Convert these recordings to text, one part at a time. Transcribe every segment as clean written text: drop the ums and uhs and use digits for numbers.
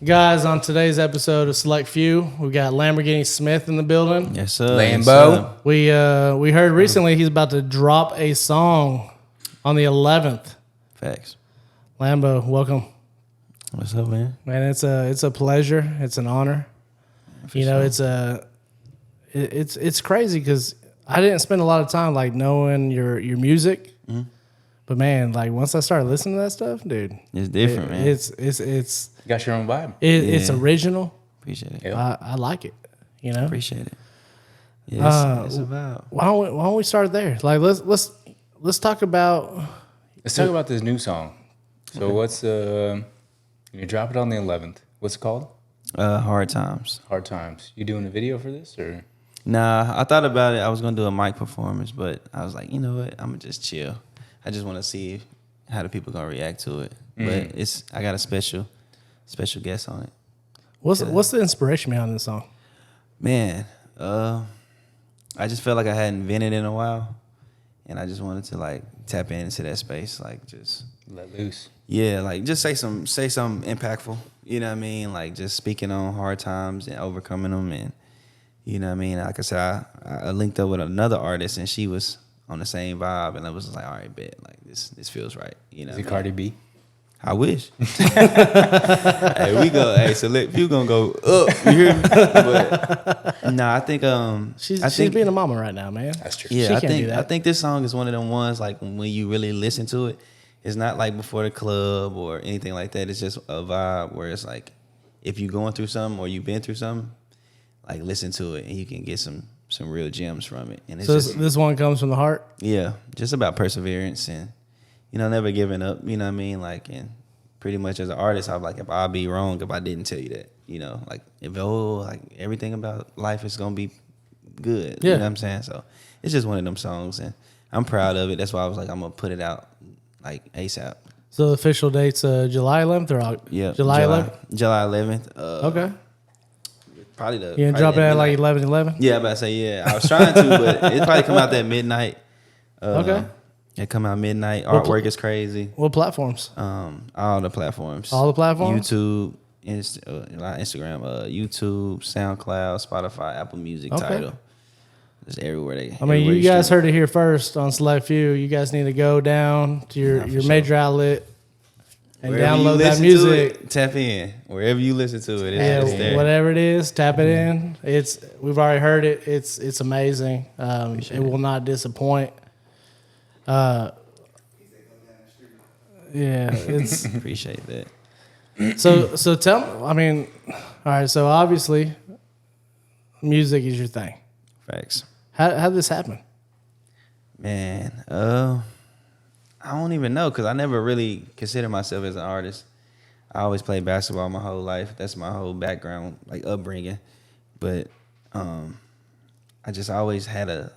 Guys, on today's episode of Select Few, we got Lamborghinismith in the building. Yes, sir. Lambo. We heard recently he's about to drop a song on the 11th. Facts. Lambo, welcome. What's up, man? Man, it's a pleasure. It's an honor. It's crazy because I didn't spend a lot of time like knowing your music. Mm-hmm. But man, like once I started listening to that stuff, dude, it's different, man. It's You got your own vibe. It's original. Appreciate it. Yep. I like it. You know, Appreciate it. Yeah, it's a vibe. Why don't we start there? Like let's talk about this new song. So what's you drop it on the 11th? What's it called? Hard Times. Hard Times. You doing a video for this or? Nah, I thought about it. I was gonna do a mic performance, but I was like, you know what? I'm gonna just chill. I just want to see how the people gonna react to it. But I got a special guest on it. What's the inspiration behind this song? Man, I just felt like I hadn't vented in a while, and I just wanted to like tap into that space, like just Let loose. Yeah, like just say something impactful. You know what I mean? Like just speaking on hard times and overcoming them, and you know what I mean. Like I said, I linked up with another artist, and she was on the same vibe, and I was just like, all right, bet, like this feels right. You know, Is it Cardi B? I wish. Hey, we go. Hey, so you gonna go up? You hear me? But no, I think She's being a mama right now, man. That's true. Yeah, She I think this song is one of them ones like when you really listen to it, it's not like before the club or anything like that. It's just a vibe where it's like if you're going through something or you've been through something, like listen to it and you can get some real gems from it. And it's So just, this one comes from the heart. yeah, just about perseverance and never giving up. You know what I mean? Like, and pretty much as an artist, I'm like, if I'll be wrong if I didn't tell you that. You know, like like everything about life is gonna be good. Yeah. You know what I'm saying? So it's just one of them songs, and I'm proud of it. That's why I was like, I'm gonna put it out like ASAP. So the official date's July 11th or July 11th? July 11th. Okay. Probably the. You gonna drop it at like 11:11? Yeah, I'm about to say yeah. I was trying to, but it probably come out that midnight. Okay. It come out midnight. Artwork is crazy. What platforms? All the platforms. All the platforms? YouTube, Instagram, YouTube, SoundCloud, Spotify, Apple Music, Okay. Tidal. Just everywhere You guys heard it here first on Select Few. You guys need to go down to your major outlet and wherever download that to music. it, tap in. Wherever you listen to it, it's there. Whatever it is, tap it in. We've already heard it. It's amazing. It will not disappoint. Yeah, it's Appreciate that. so tell me. All right. So obviously, music is your thing. Facts. How did this happen? Man, I don't even know because I never really considered myself as an artist. I always played basketball my whole life. That's my whole background, like upbringing. But I just always had a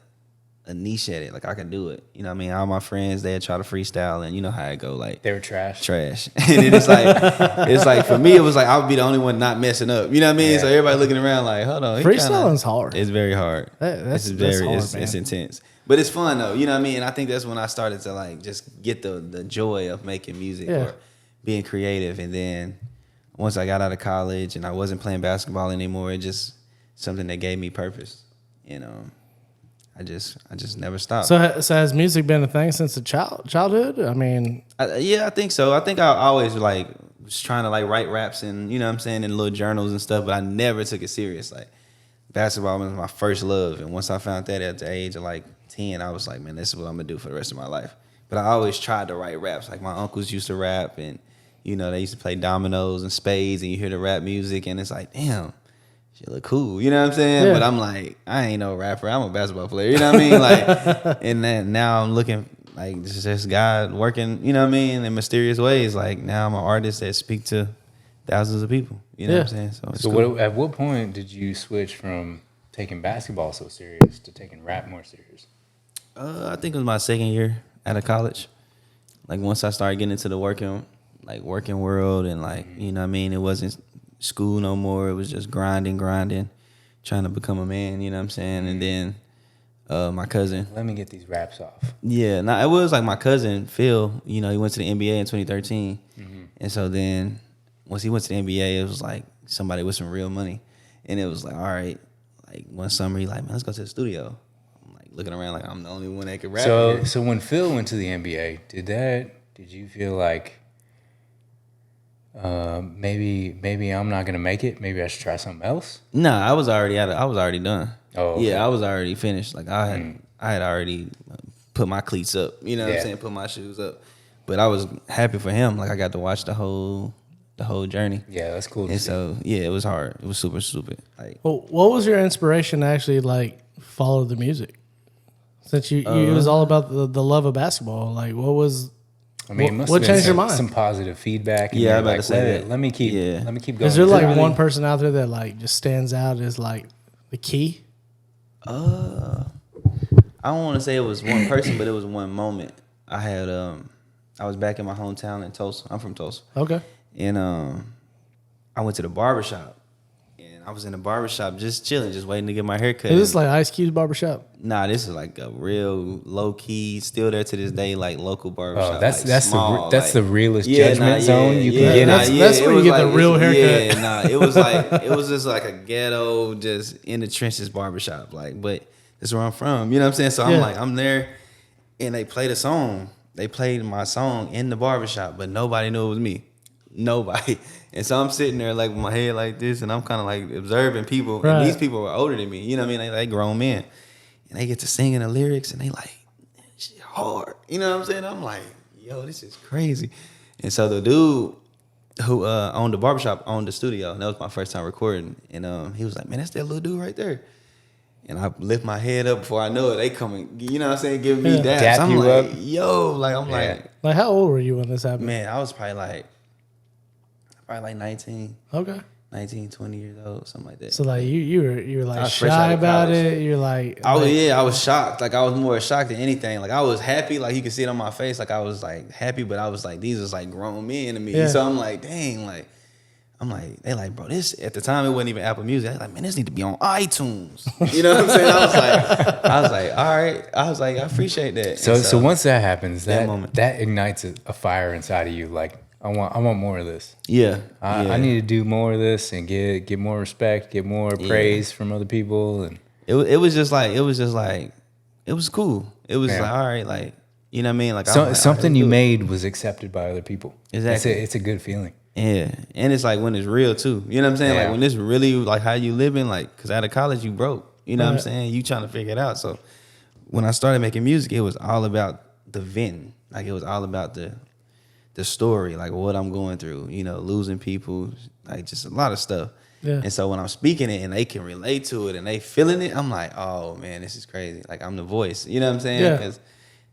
niche at it. Like I could do it. You know what I mean? All my friends, they'd try to freestyle and you know how it go. Like They were trash. and then it's like for me, it was like I would be the only one not messing up. You know what I mean? Yeah. So everybody looking around like, hold on. Freestyling's hard. It's very hard. That's hard, man. It's intense. But it's fun though. You know what I mean? And I think that's when I started to like just get the joy of making music or being creative. And then once I got out of college and I wasn't playing basketball anymore, it just something that gave me purpose. You know. I just never stopped. So has music been a thing since the childhood? I mean, I think so. I think I always like was trying to like write raps and you know what I'm saying in little journals and stuff, but I never took it serious. Like basketball was my first love, and once I found that at the age of like 10, I was like, man, this is what I'm gonna do for the rest of my life. But I always tried to write raps. Like my uncles used to rap, and you know they used to play dominoes and spades, and you hear the rap music, and it's like, damn. She look cool, you know what I'm saying? Yeah. But I'm like, I ain't no rapper. I'm a basketball player, you know what I mean? Like, and then now I'm looking like this guy working, you know what I mean, in mysterious ways. Like now I'm an artist that speak to thousands of people, you know what I'm saying? So cool. At what point did you switch from taking basketball so serious to taking rap more serious? I think it was my second year out of college. Like once I started getting into the working world and like, you know what I mean? It wasn't school no more. It was just grinding, trying to become a man, you know what I'm saying? And then my cousin. Let me get these raps off. Yeah, it was like my cousin, Phil, you know, he went to the NBA in 2013. Mm-hmm. And so then once he went to the NBA, it was like somebody with some real money, and it was like, all right, like one summer he like, man, let's go to the studio. I'm like looking around like I'm the only one that could rap. So when Phil went to the NBA, did you feel like maybe I'm not gonna make it? Maybe I should try something else? Nah, I was already done. Oh, okay. Yeah, I was already finished. Like I had already put my cleats up. You know what I'm Yeah. saying? Put my shoes up. But I was happy for him. Like I got to watch the whole journey. Yeah, that's cool. And so yeah, it was hard. It was super stupid. Like Well, what was your inspiration to actually like follow the music? Since it was all about the love of basketball. Like, what was? I mean, it must what have been changed your mind? some positive feedback. And Yeah, you're I'm about like, to say that. let me keep going. Is there like Really- one person out there that like just stands out as like the key? I don't want to say it was one person, but it was one moment. I had I was back in my hometown in Tulsa. I'm from Tulsa. Okay. And I went to the barbershop. And I was in the barbershop just chilling, just waiting to get my hair cut. Is this like Ice Cube's barbershop? Nah, this is like a real low key, still there to this day, like local barbershop. Oh, that's like small, that's the like- realest judgment zone you can yeah, get. nah, in. That's it where you was get the like- real haircut. Yeah, nah, it was just like a ghetto, just in the trenches barbershop. Like, but that's where I'm from. You know what I'm saying? So Yeah. I'm there, and they played a song. They played my song in the barbershop, but nobody knew it was me. Nobody. And so I'm sitting there like with my head like this, and I'm kind of like observing people. Right. And these people were older than me. You know what I mean? They grown men. And they get to singing the lyrics, and they like, shit hard. You know what I'm saying? I'm like, yo, this is crazy. And so the dude who owned the barbershop owned the studio, and that was my first time recording. And he was like, man, that's that little dude right there. And I lift my head up before I know it. They coming, you know what I'm saying, giving me Yeah. daps. Dap I'm you like, up. yo, like I'm Yeah. like, Like, how old were you when this happened? man, I was probably like 19, Okay. 19, 20 years old, something like that. So like you were I like was fresh out shy of about college. it. You're like, I was shocked. Like I was more shocked than anything. Like I was happy. Like you could see it on my face. Like I was like happy, but I was like, these is like grown men to me. Yeah. So I'm like, dang, like I'm like, they like, bro, this at the time it wasn't even Apple Music. They like, man, this need to be on iTunes. You know what I'm saying? I was like, all right. I was like, I appreciate that. So, And so once that happens, that moment. that ignites a fire inside of you. Like, I want more of this. yeah, I need to do more of this and get more respect, get more praise from other people. And it was just like it was cool. It was Yeah. like, all right, like you know what I mean? Like, so, I'm like, something all right, you let's do it. made was accepted by other people. Exactly. It's a good feeling. Yeah, and it's like when it's real too. You know what I'm saying? Yeah. Like when it's really like how you living. Like, cause out of college you broke. You know what I'm Right. saying? You trying to figure it out. So when I started making music, it was all about the venting. Like it was all about the story, like what I'm going through. You know, losing people, like just a lot of stuff. Yeah. And so when I'm speaking it and they can relate to it and they feeling it, I'm like, oh man, this is crazy. Like I'm the voice. You know what I'm saying? Yeah. Because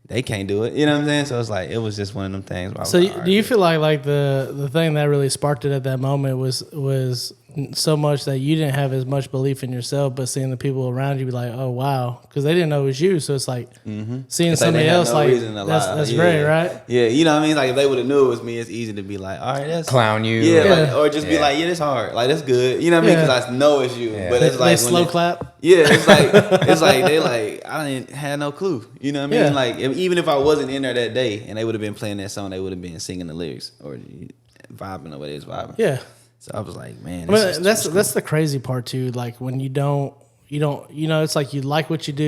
they can't do it. You know what I'm saying? So it's like it was just one of them things. Where I was So like, all do you right. feel like the thing that really sparked it at that moment was so much that you didn't have as much belief in yourself, but seeing the people around you be like, oh wow, because they didn't know it was you. So it's like seeing It's like somebody they had else no like reason to lie. that's Yeah. great, right? Yeah, you know what I mean? Like if they would have knew it was me, it's easy to be like, all right, that's Clown you. Yeah, Yeah. Like, or just be Yeah. like, yeah, that's hard. Like that's good. You know what I mean? Yeah. Because I know it's you. Yeah. But it's They like when slow it- clap. Yeah, it's like they like I didn't have no clue. You know what I mean? Yeah. Like even if I wasn't in there that day and they would have been playing that song, they would have been singing the lyrics or vibing the way they was vibing. Yeah. So I was like, man, I mean, this is that's the crazy part too. Like when you don't, it's like you like what you do,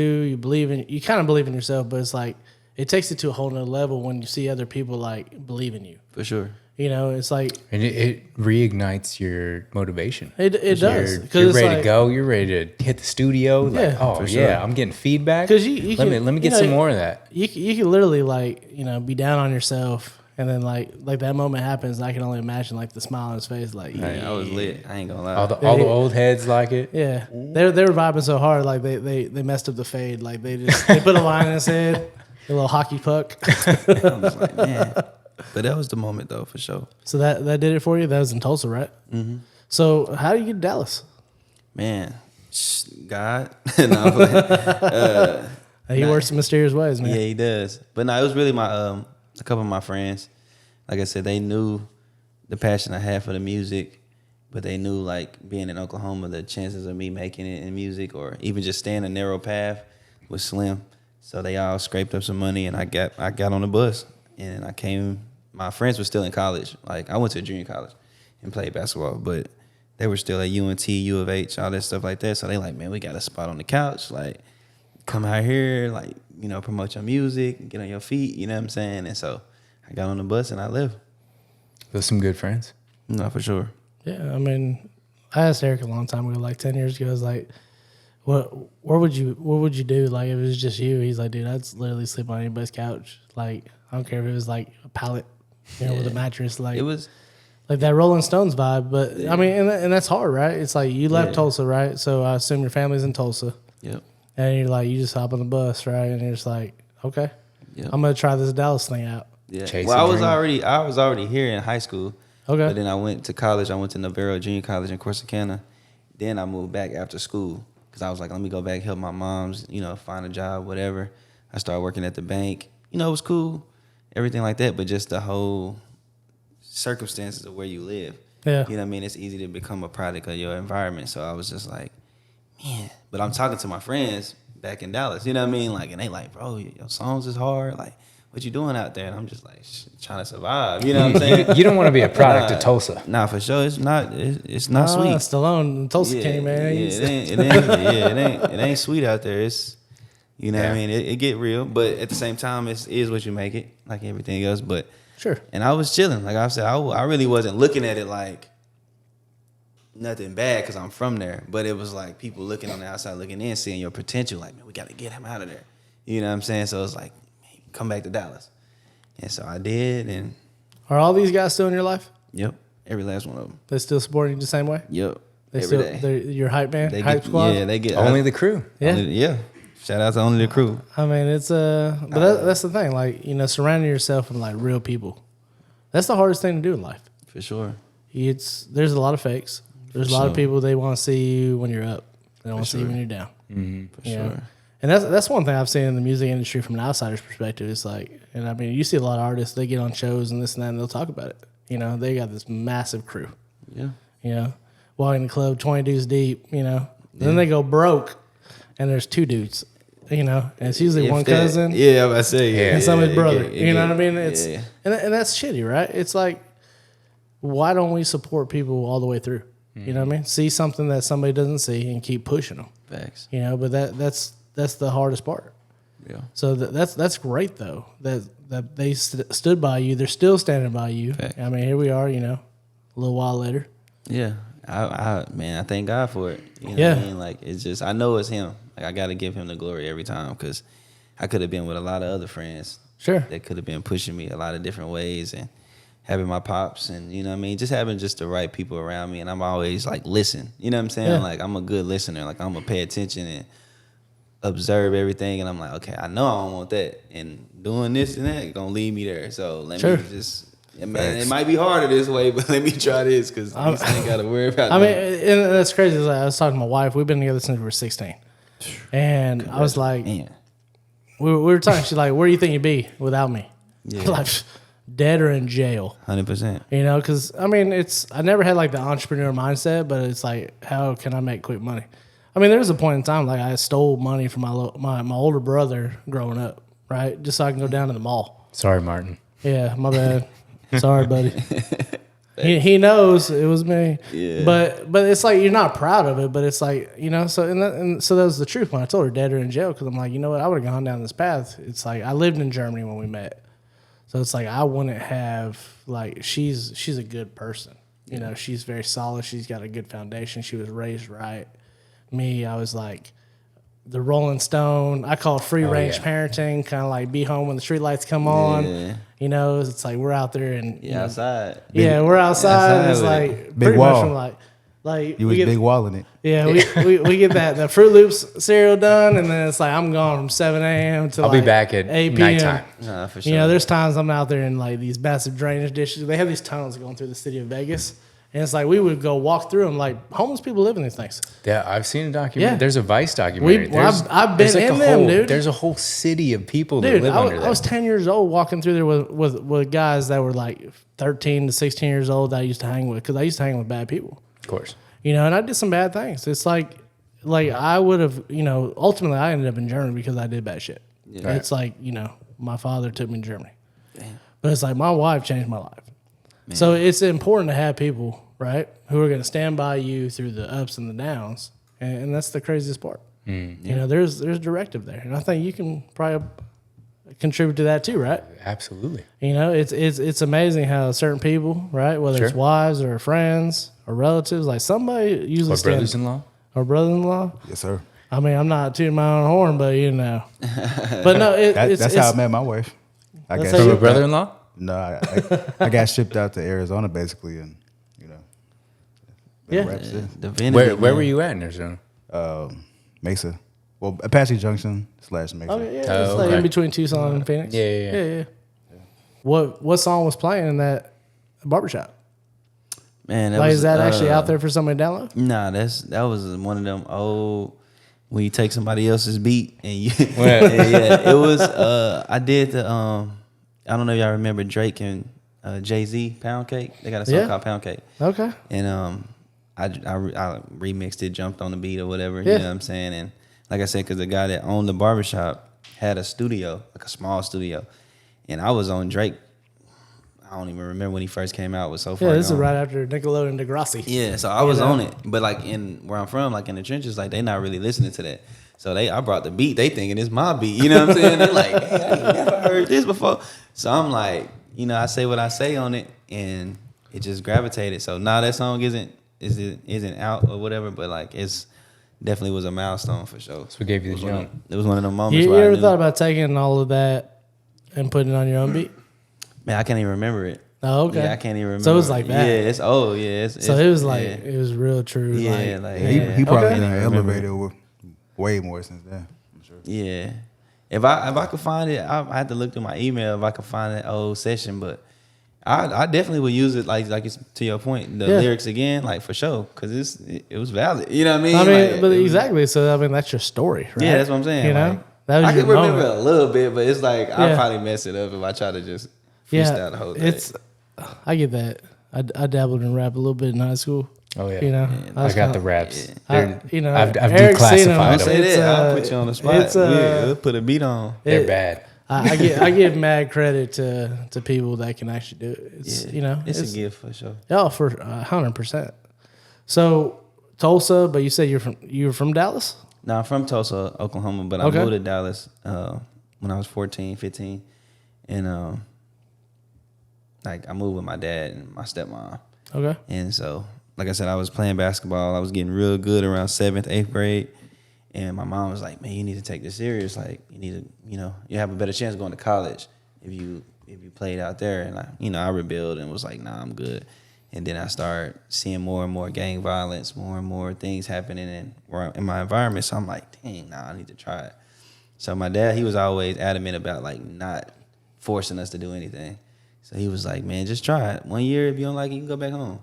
you kind of believe in yourself, but it's like it takes it to a whole nother level when you see other people like believe in you. for sure. You know, it's like And it reignites your motivation. it does You're it's ready like, to go. You're ready to hit the studio. Like, Yeah, oh for yeah, sure. I'm getting feedback. 'Cause you let can- me you get know, some more of that. You can literally like be down on yourself, and then like that moment happens. And I can only imagine like the smile on his face, like Hey, I was lit. I ain't gonna lie. All the old heads like it. yeah. They were vibing so hard, like they messed up the fade, like they put a line in his head, a little hockey puck. I was like, man. But that was the moment though, for sure. So that did it for you. That was in Tulsa, right? Mm-hmm. So how do you get to Dallas? Man, God. No, I'm playing. He works in mysterious ways, man. Yeah, he does. But no, it was really my a couple of my friends. Like I said, they knew the passion I had for the music, but they knew like being in Oklahoma, the chances of me making it in music or even just staying a narrow path was slim. So they all scraped up some money, and I got on the bus, and I came. My friends were still in college. Like I went to a junior college, and played basketball, but they were still at UNT, U of H, all that stuff like that. So they like, man, we got a spot on the couch. Like, come out here, like, you know, promote your music, get on your feet. You know what I'm saying? And so I got on the bus and I left. Those some good friends. No, for sure. Yeah, I mean, I asked Eric a long time ago, like 10 years ago, I was like, what would you do? Like, if it was just you, he's like, dude, I'd literally sleep on anybody's couch. Like, I don't care if it was like a pallet, you know, with a mattress. Like, It was, like that Rolling Stones vibe. But I mean, and that's hard, right? It's like you left Tulsa, right? So I assume your family's in Tulsa. yep. And you're like, you just hop on the bus, right? And you're just like, okay, Yep. I'm gonna try this Dallas thing out. Yeah. Chase Well, a I was dream. already here in high school. Okay. But then I went to college. I went to Navarro Junior College in Corsicana. Then I moved back after school because I was like, let me go back, help my mom's, you know, find a job, whatever. I started working at the bank. You know, it was cool, everything like that. But just the whole circumstances of where you live. Yeah. You know what I mean? It's easy to become a product of your environment. So I was just like, man. But I'm talking to my friends back in Dallas. You know what I mean? Like, and they like, bro, your songs is hard. Like, what you doing out there? And I'm just like, trying to survive. You know what I'm saying? You don't want to be a product of Tulsa. Nah, for sure. It's not. It's not sweet. Stallone, Tulsa King, man. It ain't sweet out there. It's, you know what I mean. It get real, but at the same time, it is what you make it, like everything else. But Sure. and I was chilling. Like I said, I really wasn't looking at it like nothing bad because I'm from there. But it was like people looking on the outside, looking in, seeing your potential. Like, man, we got to get him out of there. You know what I'm saying? So it's like, hey, come back to Dallas. And so I did, and Are all these guys still in your life? yep, every last one of them. They still supporting you the same way? Yep, They every still, day. they're your hype man, They hype get, squad? yeah, they get Only the crew. Yeah. yeah. Shout out to only the crew. I mean, it's but that's the thing. Like, you know, surrounding yourself with like real people. That's the hardest thing to do in life. For sure. There's a lot of fakes. There's a lot of people, they want to see you when you're up. They don't want to see you when you're down. For You know? sure. And that's one thing I've seen in the music industry from an outsider's perspective. It's like, and I mean, you see a lot of artists, they get on shows and this and that, and they'll talk about it. You know, they got this massive crew. Yeah. You know, walking the club, 20 dudes deep, you know. Then they go broke, and there's 2 dudes, you know, and it's usually If one that- cousin Yeah, I was about to say. Yeah, and somebody's it brother. get- it You know get- what I mean? It's yeah. and that's shitty, right? It's like, why don't we support people all the way through? You know what I mean? See something that somebody doesn't see and keep pushing them. Facts. You know, but that's the hardest part. Yeah. So that's great though that they stood by you. They're still standing by you. Fact. I mean, here we are. You know, a little while later. Yeah. I thank God for it. You know Yeah. what I mean? Like, it's just, I know it's him. Like, I got to give him the glory every time because I could have been with a lot of other friends Sure. that could have been pushing me a lot of different ways and having my pops and, you know what I mean? Just having just the right people around me. And I'm always like, listen. You know what I'm saying? Yeah. Like, I'm a good listener. Like, I'm going to pay attention and observe everything. And I'm like, okay, I know I don't want that. And doing this and that going to lead me there. So let Sure. me just, man, it might be harder this way, but let me try this because I ain't got to worry about I mean, nothing. and that's crazy. Like, I was talking to my wife. We've been together since we were 16, and I was like, Man. we were talking. She's like, "Where do you think you'd be without me?" Yeah. Like, dead or in jail. 100%. You know, because I mean, I never had like the entrepreneur mindset, but it's like, how can I make quick money? I mean, there was a point in time like I stole money from my older brother growing up, right, just so I can go down to the mall. Sorry, Martin. Yeah, my bad. Sorry, buddy. He knows it was me. Yeah. But it's like you're not proud of it, but it's like, you know, so and so that was the truth when I told her dead or in jail, because I'm like, you know what, I would have gone down this path. It's like I lived in Germany when we met. So it's like I wouldn't have, like, she's a good person. You know, she's very solid. She's got a good foundation. She was raised right. Me, I was like the Rolling Stone. I call it free range parenting, kind of like be home when the street lights come on. Yeah. You know, it's like we're out there and you know, Outside. yeah, we're outside. outside It's with like Big pretty wall. much from like You we was get, big walling it. yeah, we get that Fruit Loops cereal done, and then it's like I'm gone from 7 a.m. to I'll like be back at 8 p.m. nighttime. Nah, for sure. You know, there's times I'm out there in like these massive drainage dishes. They have these tunnels going through the city of Vegas, and it's like we would go walk through them. Like homeless people live in these things. Yeah, I've seen a documentary. Yeah. There's a Vice documentary. I've there's been in a them, whole, dude. There's a whole city of people that Dude, live under I there. was 10 years old walking through there with guys that were like 13 to 16 years old that I used to hang with, because I used to hang with bad people. Of course. You know, and I did some bad things. It's like I would have, you know, ultimately I ended up in Germany because I did bad shit. Yeah. It's like, you know, my father took me to Germany. But it's like my wife changed my life. So it's important to have people right? Who are going to stand by you through the ups and the downs, and that's the craziest part. You know, there's directive there, and I think you can probably contribute to that too, right? Absolutely. You know, it's amazing how certain people, right, whether it's Sure. wives or friends or relatives, like somebody usually Or brothers-in-law. or brother-in-law. Yes, sir. I mean, I'm not tooting my own horn, but you know, but no, That's how I met my wife. I That's got how From you- a brother-in-law? No, I got shipped out to Arizona basically, and you know, been Yeah. rap since. Divinity, Where man. were you at in Arizona? Mesa, well, Apache Junction / Mesa. Okay, yeah, Oh, it's like okay. in between Tucson and Phoenix. Yeah. What song was playing in that barbershop? Man, Like, is that actually out there for somebody to download? Nah, that was one of them old when you take somebody else's beat and you Yeah. it was I did the I don't know if y'all remember Drake and Jay-Z Pound Cake. They got a song Yeah. called Pound Cake. Okay. And I remixed it, jumped on the beat or whatever, Yeah. you know what I'm saying? And like I said, because the guy that owned the barbershop had a studio, like a small studio. And I was on Drake. I don't even remember when he first came out. It was so far Yeah, this is gone. right after Nickelodeon Degrassi. Yeah, so I was know? on it, but like in where I'm from, like in the trenches, like they not really listening to that. So I brought the beat. They thinking it's my beat. You know what I'm saying? They're like, hey, I ain't never heard this before. So I'm like, you know, I say what I say on it, and it just gravitated. So now that song isn't out or whatever, but like it's definitely was a milestone for sure. So what gave you the jump? It was one of them moments. You where I ever knew, thought about taking all of that and putting it on your own beat? man, I can't even remember it. Oh, okay. Yeah, I can't even remember. So it was like that. Yeah, it's So it was like yeah. it was real true. Yeah, like, like, He probably Okay. been I in remember elevator with way more since then. I'm sure. Yeah. If I could find it, I had to look through my email if I could find that old session, but I definitely would use it like it's to your point, the Yeah. lyrics again, like for sure, because it was valid. You know what I mean? I mean, Like, but it was- exactly. So I mean, that's your story, right? Yeah, that's what I'm saying. You know, like, that was I your can remember moment. a little bit, but it's like Yeah. I'll probably mess it up if I try to just freestyle the whole thing. I get that. I dabbled in rap a little bit in high school. Oh yeah. You know, I was got the kinda- raps. I, you know, I've Eric's seen 'em. declassified It's, them. Say that, I'll uh, put you on the spot. it's, We'll put a beat on. They're it- bad. I give mad credit to people that can actually do it. It's Yeah. you know, It's a gift for sure. Oh, for 100%. So Tulsa, but you said you were from Dallas? No, I'm from Tulsa, Oklahoma, but Okay. I moved to Dallas when I was 14, 15. And like I moved with my dad and my stepmom. Okay. And so, like I said, I was playing basketball. I was getting real good around 7th, 8th grade. And my mom was like, man, you need to take this serious. Like, you need to, you know, you have a better chance going to college if you played out there. And I rebelled and was like, nah, I'm good. And then I started seeing more and more gang violence, more and more things happening in my environment. So I'm like, dang, nah, I need to try it. So my dad, he was always adamant about like not forcing us to do anything. So he was like, man, just try it. 1 year, if you don't like it, you can go back home.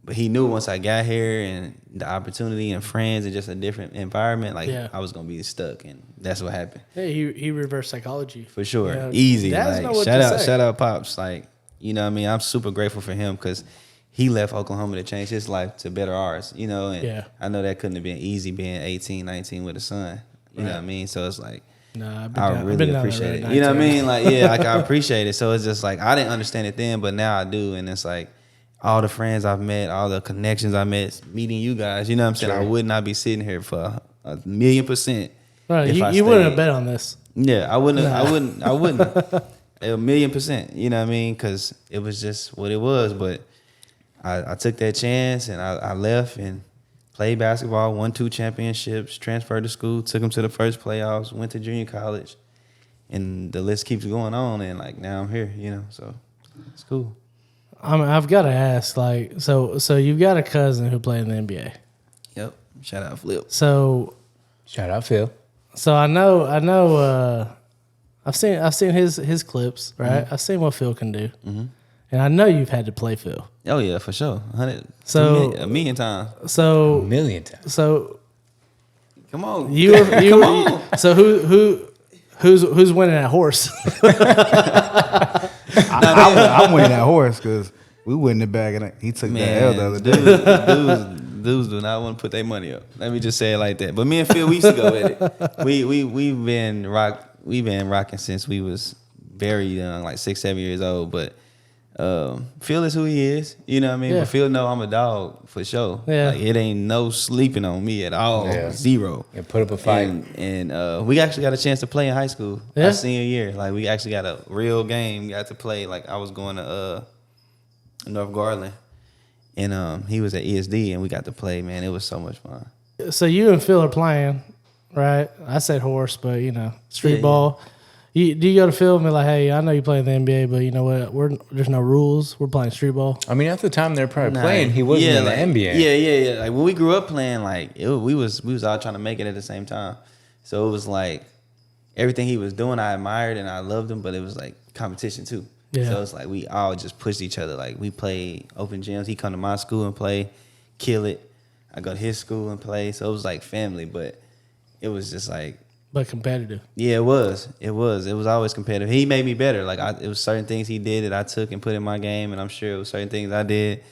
But he knew once I got here and the opportunity and friends and just a different environment, like Yeah. I was gonna be stuck, and that's what happened Hey, he reversed psychology. for sure. Yeah, Easy, dads know like what to say. shout out, pops. Like you know, what I mean, I'm super grateful for him because he left Oklahoma to change his life to better ours. You know, and Yeah. I know that couldn't have been easy being 18, 19 with a son. You know what I mean? So it's like. Nah, I've I I've really been down that appreciate road it. You know what I 19. mean? Like, yeah, like I appreciate it. So it's just like I didn't understand it then, but now I do. And it's like all the friends I've met, all the connections I met, meeting you guys. You know what I'm saying? I would not be sitting here for 1,000,000%. Right, if I you wouldn't stayed. have bet on this. Yeah, I wouldn't. I wouldn't. 1,000,000%. You know what I mean? Because it was just what it was. But I took that chance and I left and played basketball, won 2 championships, transferred to school, took them to the first playoffs, went to junior college, and the list keeps going on. And like now I'm here, you know, so it's cool. I've got to ask, like, so you've got a cousin who played in the NBA. Yep. Shout out Flip. So Shout out Phil. I know. I've seen his clips, right? Mm-hmm. I've seen what Phil can do, and I know you've had to play Phil. Oh yeah, for sure. 100. So- 1,000,000 times. A So million times. Come on. So who's winning that horse? I'm winning that horse because we winning it back, and he took that L the other day. Dudes do not want to put their money up. Let me just say it like that. But me and Phil, we used to go at it. We've been rocking since we was very young, like 6, 7 years old. But Phil is who he is, you know what I mean? Yeah. But Phil know I'm a dog for sure. Yeah. Like, it ain't no sleeping on me at all. Yeah. Zero. And put up a fight. And we actually got a chance to play in high school. Yeah. Our senior year. Like, we actually got a real game. Got to play. Like, I was going to North Garland. And he was at ESD, and we got to play, man. It was so much fun. So you and Phil are playing, right? I said horse, but street Yeah, ball. Do you go to Phil and be like, hey, I know you play in the NBA, but you know what? There's no rules. We're playing street ball. I mean, at the time they're probably playing, he wasn't in the NBA. Yeah. Like when we grew up playing, like we was all trying to make it at the same time. So it was like everything he was doing, I admired and I loved him, but it was like competition too. Yeah. So it's like we all just pushed each other. Like we played open gyms. He come to my school and play, kill it. I go to his school and play. So it was like family, but it was just like. But competitive. Yeah, it was. It was always competitive. He made me better. Like it was certain things he did that I took and put in my game, and I'm sure it was certain things I did,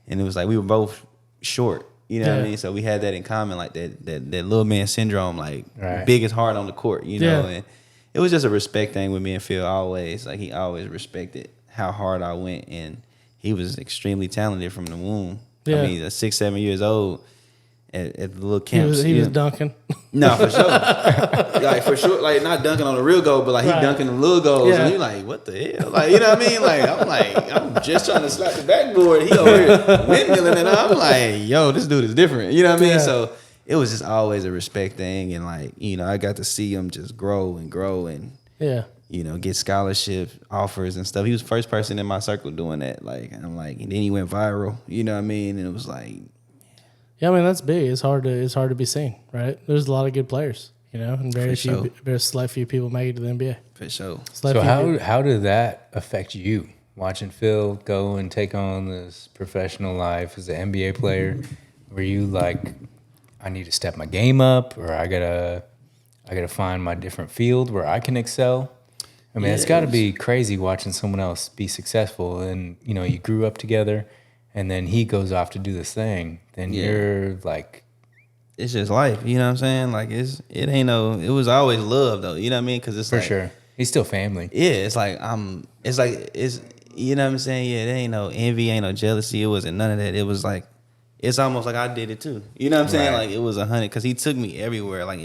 and it was like we were both short. You know what I mean? So we had that in common, like that little man syndrome, like biggest heart on the court. You know, and it was just a respect thing with me and Phil. Always, like he always respected how hard I went, and he was extremely talented from the womb. Yeah. I mean, 6-7 years old. At the little camps. He was dunking. No, for sure. Like, for sure. Like, not dunking on the real goal, but, like, he dunking the little goals. Yeah. And you like, what the hell? Like, you know what I mean? Like, I'm just trying to slap the backboard. He over here windmilling, and I'm like, yo, this dude is different. You know what I mean? Yeah. So, it was just always a respect thing. And, like, I got to see him just grow and get scholarship offers and stuff. He was the first person in my circle doing that. Like, and I'm like, and then he went viral. You know what I mean? And it was like, yeah, I mean that's big. It's hard to be seen, right? There's a lot of good players, and very select few people make it to the NBA. For sure. So how did that affect you? Watching Phil go and take on this professional life as an NBA player, were you like, I need to step my game up, or I gotta find my different field where I can excel? I mean, it's got to be crazy watching someone else be successful, and you grew up together. And then he goes off to do this thing. Then you're like, it's just life. You know what I'm saying? Like it was always love though. You know what I mean? Because it's for sure. He's still family. Yeah. It's like you know what I'm saying? Yeah. There ain't no envy, ain't no jealousy. It wasn't none of that. It was like, it's almost like I did it too. You know what I'm saying? Like it was 100 because he took me everywhere. Like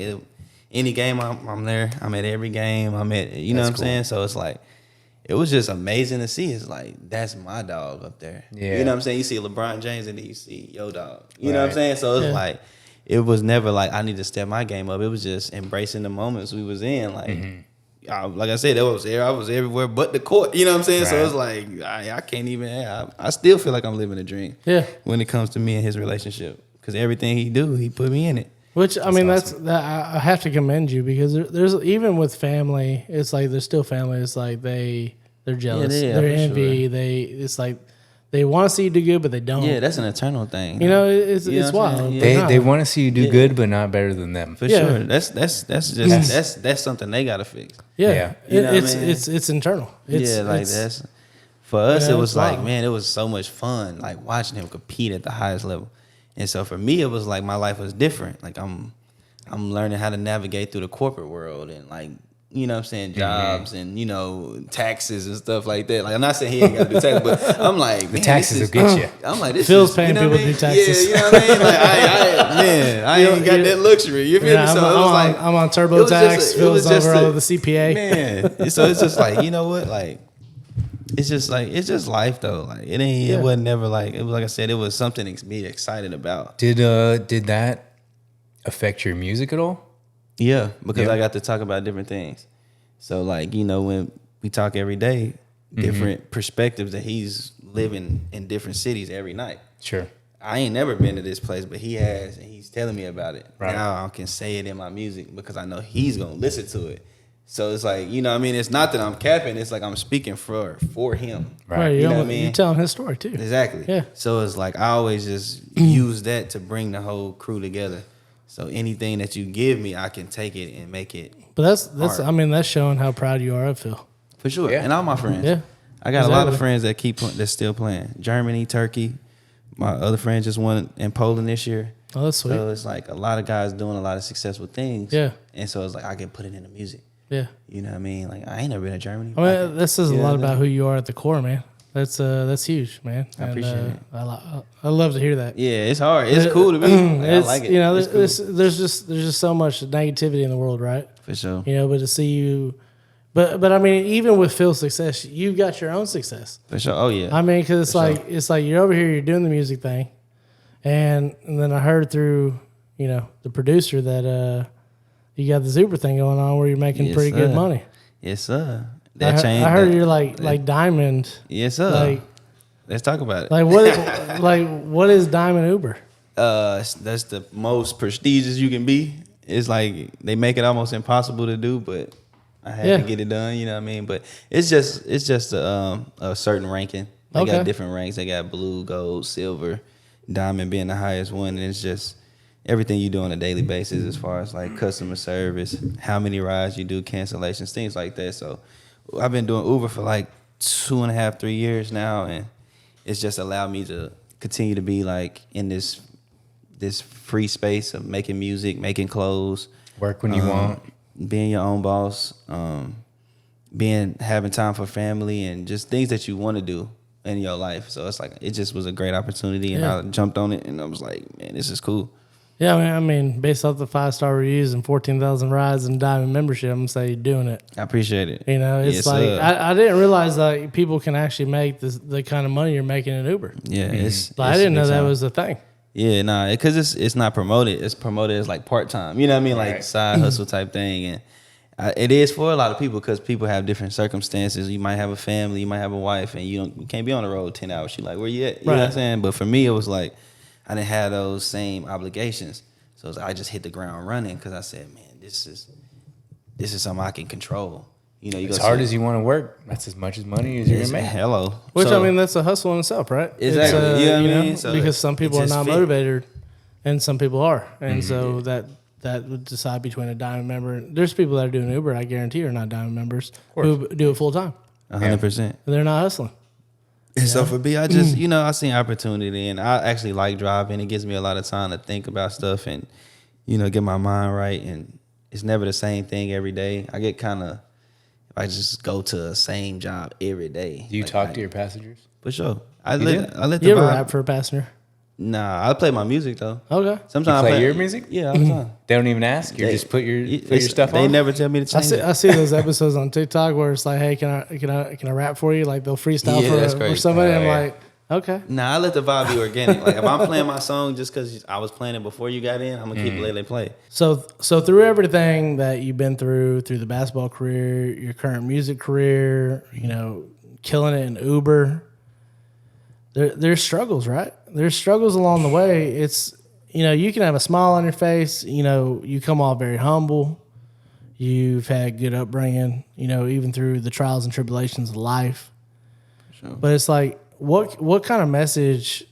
any game I'm there. I'm at every game. I'm at, you know what I'm saying? So it's like, it was just amazing to see. It's like, that's my dog up there. Yeah. You know what I'm saying? You see LeBron James and then you see your dog. You know what I'm saying? So it's like, it was never like, I need to step my game up. It was just embracing the moments we was in. Like, like I said, I was everywhere but the court. You know what I'm saying? So it's like, I can't even, I still feel like I'm living a dream. Yeah. When it comes to me and his relationship. Because everything he do, he put me in it. Which I mean, awesome. I have to commend you because there's even with family, it's like there's still family. It's like they're jealous, they're envy. Sure. It's like they want to see you do good, but they don't. Yeah, that's an eternal thing. It's wild. Yeah. They want to see you do good, but not better than them. For sure. That's something they gotta fix. Yeah. It's internal. That's for us. It was like, man, it was so much fun, like watching him compete at the highest level. And so for me, it was like my life was different. Like I'm learning how to navigate through the corporate world and like, you know what I'm saying, jobs and, taxes and stuff like that. Like I'm not saying he ain't got to do taxes, but I'm like, the taxes will get you. I'm like, this Phil's paying people to do taxes. Yeah, you know what I mean? Like I ain't got that luxury. You feel me? So it was like I'm on TurboTax. Phil's over all of the CPA. Man, so it's just like, you know what, like. It's just life though. Like it wasn't never like, it was like I said, it was something to be excited about. Did that affect your music at all? Yeah, because I got to talk about different things. So like, when we talk every day, different perspectives that he's living in different cities every night. Sure. I ain't never been to this place, but he has, and he's telling me about it. Right. Now I can say it in my music because I know he's gonna listen to it. So it's like, I mean, it's not that I'm capping. It's like I'm speaking for him. Right. You know what I mean? You're telling his story too. Exactly. Yeah. So it's like I always just use that to bring the whole crew together. So anything that you give me, I can take it and make it. But that's I mean, that's showing how proud you are of Phil. For sure. Yeah. And all my friends. Yeah. I got a lot of friends that that's still playing. Germany, Turkey. My other friend just won in Poland this year. Oh, that's sweet. So it's like a lot of guys doing a lot of successful things. Yeah. And so it's like I can put it in the music. Yeah. You know what I mean? Like I ain't never been to Germany. I mean, this says a lot about who you are at the core, man. That's huge, man. I appreciate it. I love to hear that. Yeah, it's hard. It's cool to be. I like it. You know, It's cool. there's just so much negativity in the world, right? For sure. You know, but to see you, but I mean, even with Phil's success, you've got your own success. For sure. Oh yeah. I mean, because For it's like you're over here, you're doing the music thing, and then I heard through the producer that you got this Uber thing going on where you're making Yes, pretty good sir. money. Yes, sir. I heard you're like Diamond. Yes, sir. Like Let's talk about it. what is Diamond Uber? That's the most prestigious you can be. It's like they make it almost impossible to do, but I had to get it done. You know what I mean? But it's just a certain ranking. They got different ranks. They got blue, gold, silver, diamond being the highest one, and it's just everything you do on a daily basis as far as like customer service, how many rides you do, cancellations, things like that. So I've been doing Uber for like 2.5, 3 years now, and it's just allowed me to continue to be like in this free space of making music, making clothes, Work when you want. being your own boss, having time for family, and just things that you want to do in your life. So it's like it just was a great opportunity, and I jumped on it, and I was like, man, this is cool. Yeah, I mean, based off the 5-star reviews and 14,000 rides and Diamond membership, I'm gonna say you're doing it. I appreciate it. You know, it's Yes, like sir. I didn't realize that people can actually make the kind of money you're making in Uber. Yeah, I didn't know big that time. was a thing. Yeah, nah, because it's not promoted. It's promoted as like part time. You know what I mean, like side hustle type thing, and it is for a lot of people because people have different circumstances. You might have a family, you might have a wife, and you can't be on the road 10 hours. You're like, where you at? You know what I'm saying? But for me, it was like I didn't have those same obligations, so it was, I just hit the ground running because I said, man, this is something I can control. You know, As hard as you want to work, that's as much as money as you're gonna make. Hello, Which So- I mean, that's a hustle in itself, right? Exactly. It's, You know what I mean? So because some people it are just not fit. motivated, and some people are, and so that would decide between a Diamond member. There's people that are doing Uber, I guarantee, are not Diamond members who do it full time. 100%. They're not hustling. And so for me, I just, I seen opportunity, and I actually like driving. It gives me a lot of time to think about stuff and, get my mind right. And it's never the same thing every day. I get kind of, if I just go to the same job every day. Do you talk to your passengers? For sure. I do? let the You ever vibe. rap for a passenger? Nah, I play my music though. Okay. Sometimes You I play your music? Yeah, all the time. They don't even ask. You just put your stuff They on. never tell me to I change see, it. I see those episodes on TikTok where it's like, hey, can I rap for you? Like they'll freestyle Yeah, that's for crazy. somebody. Oh, I'm yeah. like, okay. Nah, I let the vibe be organic. Like if I'm playing my song just because I was playing it before you got in, I'm gonna keep letting it play. So through everything that you've been through the basketball career, your current music career, killing it in Uber, there's struggles, right? There's struggles along the way. It's, you can have a smile on your face. You come off very humble. You've had good upbringing, even through the trials and tribulations of life. Sure. But it's like, what kind of message,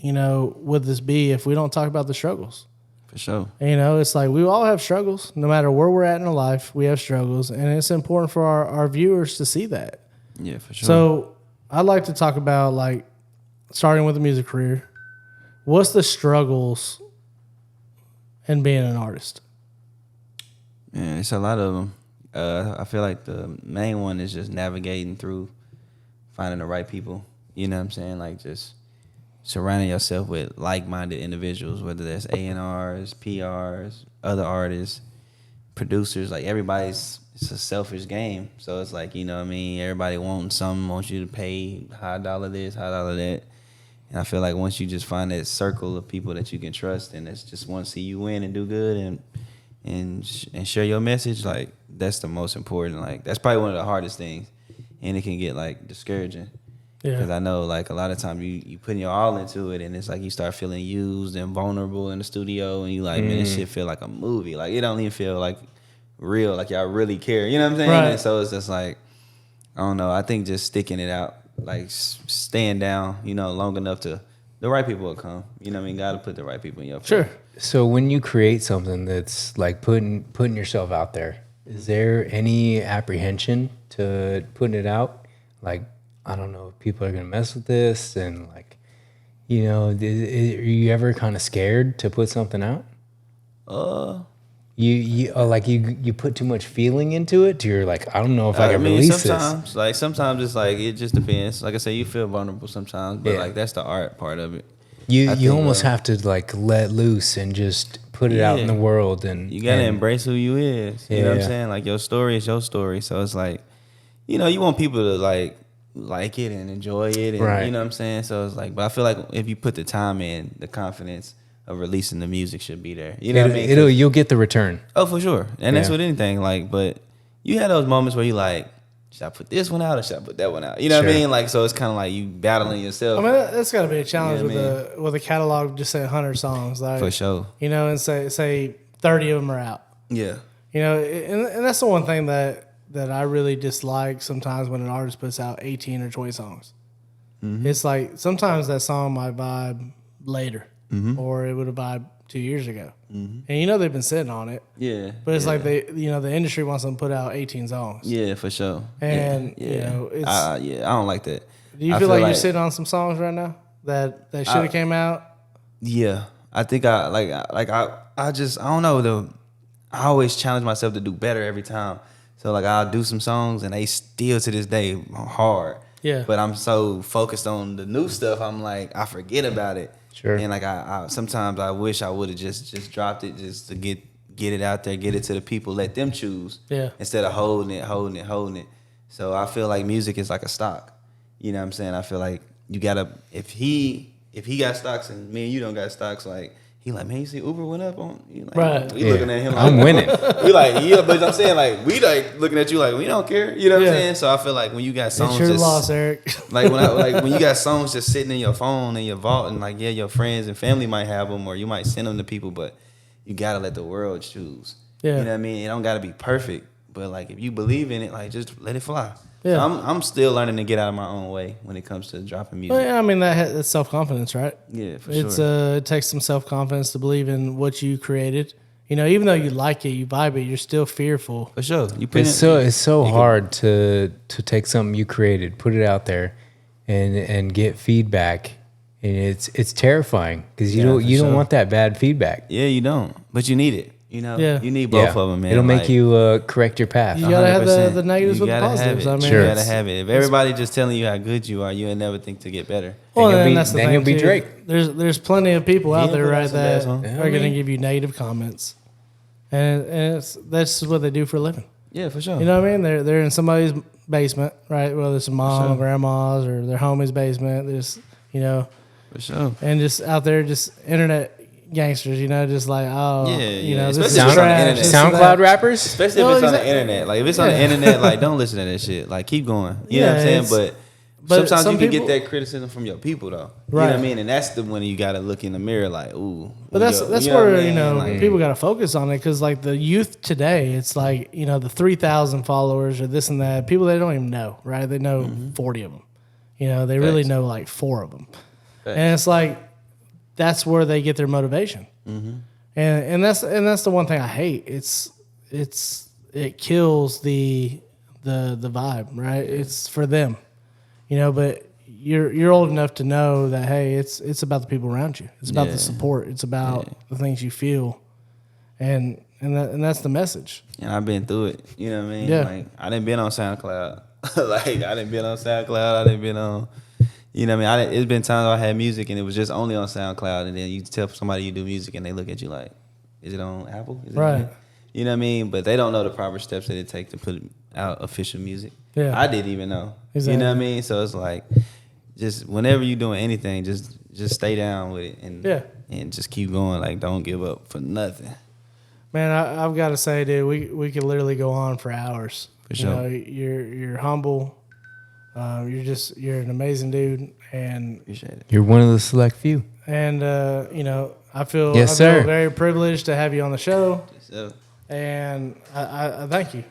would this be if we don't talk about the struggles? For sure. It's like we all have struggles. No matter where we're at in our life, we have struggles. And it's important for our viewers to see that. Yeah, for sure. So I'd like to talk about, like, starting with the music career. What's the struggles in being an artist? Man, it's a lot of them. I feel like the main one is just navigating through finding the right people. You know what I'm saying? Like just surrounding yourself with like-minded individuals, whether that's A&Rs, PRs, other artists, producers. Like it's a selfish game. So it's like, what I mean? Everybody wants you to pay high dollar this, high dollar that. And I feel like once you just find that circle of people that you can trust and that's just want to see you win and do good and share your message, like that's the most important. Like that's probably one of the hardest things, and it can get like discouraging. Because I know like a lot of times you putting your all into it, and it's like you start feeling used and vulnerable in the studio, and you like, man, this shit feel like a movie. Like it don't even feel like real. Like y'all really care. You know what I'm saying? Right. And so it's just like, I don't know. I think just sticking it out, like staying down, long enough to the right people will come. You know what I mean? Got to put the right people in your place. Sure. So when you create something that's like putting yourself out there, is there any apprehension to putting it out? Like, I don't know if people are gonna mess with this, and like, are you ever kind of scared to put something out? You put too much feeling into it. You're like, I don't know if I can release sometimes, this. like sometimes it's like it just depends. Like I say, you feel vulnerable sometimes, but Yeah. like that's the art part of it. You I think, almost have to like let loose and just put it out in the Yeah. world, and You gotta and- embrace who you is. You know what I'm Yeah. saying? Like your story is your story. So it's like, you know, you want people to like it and enjoy it, and Right. you know what I'm saying. So it's like, but I feel like if you put the time in, the confidence of releasing the music should be there. You know what I mean? 'Cause- You'll get the return. oh, for sure, and that's Yeah. with anything. Like, but you had those moments where you like, should I put this one out or should I put that one out? You know what I Sure. mean? Like, so it's kind of like you battling yourself. I mean, that's got to be a challenge Yeah, with a catalog. Just say 100 songs, like for sure. you know, and say 30 of them are out. Yeah. You know, and that's the one thing that I really dislike sometimes when an artist puts out 18 or 20 songs. Mm-hmm. It's like sometimes that song might vibe later, Mm-hmm. or it would have vibed 2 years ago, and you know they've been sitting on it. Yeah. But it's yeah. like the industry wants them to put out 18 songs. Yeah, for sure. And, yeah, you know, it's- I don't like that. Do you I feel like you're sitting on some songs right now that should have came out? Yeah, I think I just I don't know I always challenge myself to do better every time. So like I'll do some songs and they still to this day hard. Yeah. But I'm so focused on the new stuff, I'm like I forget about it. Sure. And like I sometimes I wish I would have just dropped it just to get it out there, get it to the people, let them choose. Yeah. Instead of holding it. So I feel like music is like a stock. You know what I'm saying? I feel like you gotta if he got stocks and me and you don't got stocks, like he like, man, you see Uber went up on you like, Right. we looking at him like I'm winning. we like, yeah, but I'm saying like we like looking at you like we don't care. You know what Yeah. I'm saying? So I feel like when you got songs It's your just loss, Eric. like when you got songs just sitting in your phone and your vault, and like your friends and family might have them, or you might send them to people, but you gotta let the world choose. Yeah. You know what I mean? It don't gotta be perfect, but like if you believe in it, like just let it fly. Yeah. So I'm still learning to get out of my own way when it comes to dropping music. Well, yeah, I mean that's self confidence, right? Yeah, for It's sure. it takes some self confidence to believe in what you created. You know, even though you like it, you vibe it, you're still fearful. For sure. You put It's so hard to take something you created, put it out there, and get feedback, and it's terrifying because you Yeah, don't for you don't sure. want that bad feedback. Yeah, you don't, but you need it. You know, Yeah. you need both of them, man. It'll make Like, you correct your path. You gotta have 100%. the negatives You with the gotta have positives. it. I mean, Sure. You gotta have it. If everybody just telling you how good you are, you'll never think to get better. well, you'll and be- that's the then thing you'll be too. Drake. There's plenty of people out Yeah, there, put out right, some bad that songs. are going to give you negative comments, and that's what they do for a living. Yeah, for sure. You know what I mean? They're in somebody's basement, right? Whether it's a mom or grandma's or their homie's basement. There's for sure. and just out there, just internet gangsters. Just like Yeah, you yeah. know, this Especially is if it's on the trash. internet. this is SoundCloud that. rappers. Especially No, if it's on the exactly. internet. Like if it's on the Yeah. internet, like don't listen to that shit. Like keep going. You know what I'm Yeah, saying? it's- But but sometimes some you can people- get that criticism from your people though. You know Right. what I mean? And that's the one you gotta look in the mirror like, ooh. But that's you know where what I mean? Like, people got to focus on it because like the youth today, it's like the 3,000 followers or this and that. People they don't even know, right? They know 40 of them. They really Facts. know like 4 of them, Facts. and it's like that's where they get their motivation. And that's the one thing I hate. It kills the vibe, right? It's for them, but you're old enough to know that hey, it's about the people around you. It's about Yeah. the support. It's about the things you feel, and that's the message. And I've been through it. You know what I mean? Yeah. Like I didn't been on SoundCloud. Like I didn't been on SoundCloud. I didn't been on. You know what I mean? It's been times I had music and it was just only on SoundCloud, and then you tell somebody you do music and they look at you like, "Is it on Apple?" Is it Right. on-" You know what I mean? But they don't know the proper steps that it takes to put out official music. Yeah. I didn't even know. Exactly. You know what I mean? So it's like, just whenever you're doing anything, just stay down with it and just keep going. Like don't give up for nothing. Man, I've got to say, dude, we could literally go on for hours. For sure. You're humble. You're an amazing dude, and Appreciate it. You're one of the select few. I feel Yes, I sir. feel very privileged to have you on the show, So, and I thank you.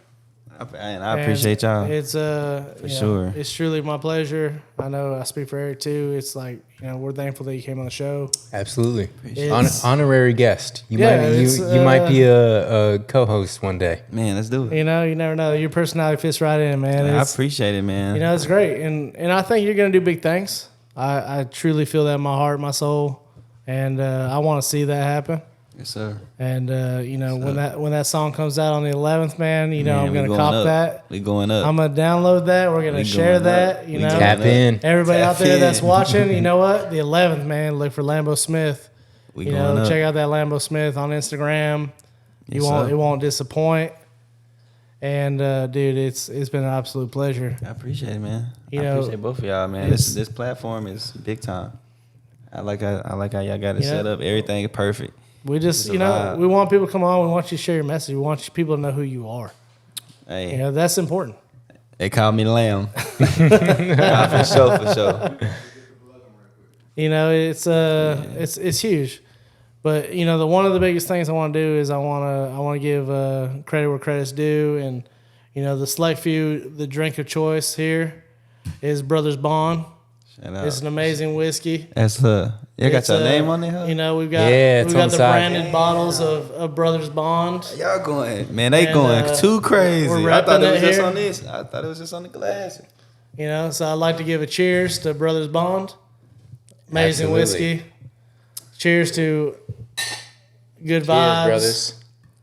I appreciate y'all. It's for sure. It's truly my pleasure. I know I speak for Eric too. It's like we're thankful that you came on the show. Absolutely. It's- Honorary guest. You Yeah, might you might be a co-host one day. Man, let's do it. You never know. Your personality fits right in, man. I It's- appreciate it, man. it's great, and I think you're gonna do big things. I truly feel that in my heart, my soul, and I want to see that happen. Yes, sir. And when that song comes out on the 11th, man, I'm gonna going cop up. that. We going up. I'm gonna download that. We're gonna share going that. up. You We know, Tap in. everybody Tap out there that's in. watching, you know what? The 11th, man. Look for Lamborghinismith. We going up. Check out that Lamborghinismith on Instagram. Yes, It sir. won't disappoint. And dude, it's been an absolute pleasure. I appreciate it, man. You I know, appreciate both of y'all, man. This platform is big time. I like how y'all got it set up. Everything is perfect. We just, It's a vibe. we want people to come on. We want you to share your message. We want people to know who you are. Hey, That's important. they call me Lamb. Nah, for sure. It's huge. But one of the biggest things I want to do is I want to give credit where credit's due, and the select few, the drink of choice here is Brothers Bond. Shout out. It's an amazing whiskey. That's her. You got It's, your name on there? Huh? We've got Yeah, it's on the the side. branded bottles of Brothers Bond. Y'all going, man, they And, going too crazy. we're I thought repping it was it just here. on this. I thought it was just on the glass. So I'd like to give a cheers to Brothers Bond. Amazing Absolutely. whiskey. Cheers to good Cheers, vibes. brothers.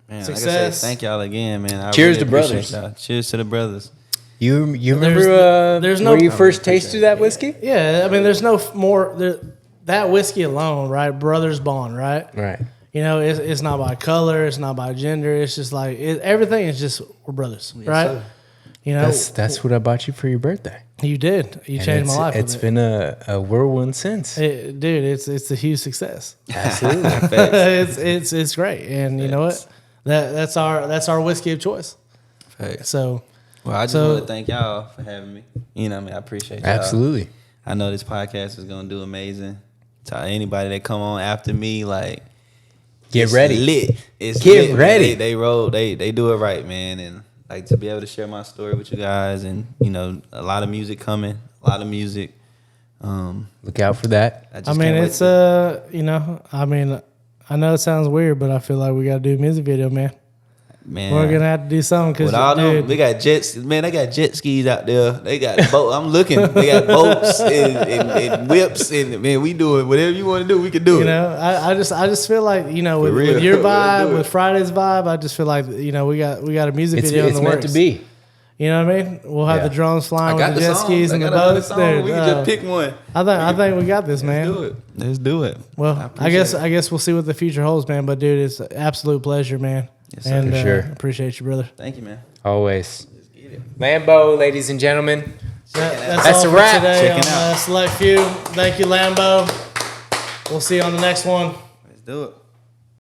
Man, like I Success. said, thank y'all again, man. I Cheers really to appreciate brothers. y'all. Cheers to the brothers. You remember there's no- where you first tasted that whiskey? Yeah, I mean, there's no more. That whiskey alone, right? Brothers Bond, right? Right. It's not by color, it's not by gender. It's just like everything is just we're brothers, right? sir. That's what I bought you for your birthday. You did. You And changed my life. It's been a whirlwind since. dude. It's a huge success. Absolutely. it's great, and you know what? That's our whiskey of choice. Facts. So Well, I just So- want to thank y'all for having me. I appreciate y'all. Absolutely. I know this podcast is gonna do amazing. To anybody that come on after me, like Get it's ready. Lit. It's Get lit. ready. They roll. They do it right, man. And like to be able to share my story with you guys, and a lot of music coming. A lot of music. Look out for that. I just I mean, can't it's wait I know it sounds weird, but I feel like we got to do a music video, man. man. We're gonna have to do something because With all them, they got jets. Man, they got jet skis out there. They got boat. I'm looking. They got boats and whips. And man, we do it. Whatever you want to do, we can do it. I just feel like with real. your Let's do vibe, it. with Friday's vibe, I just feel like we got a music It's video in the meant works. to be. You know what I mean? We'll have Yeah. the drones I flying got with the the jet song. skis I and the got another boats. song. Dude, We can just pick one. I think we got this, man. Let's do it. Let's do it. Well, I guess we'll see what the future holds, man. But dude, it's an absolute pleasure, man. Yes, sir. And For sure. appreciate you, brother. Thank you, man. Always. Lambo, ladies and gentlemen. That's That's all a for wrap. today Check it on out. Select Few. Thank you, Lambo. We'll see you on the next one. Let's do it.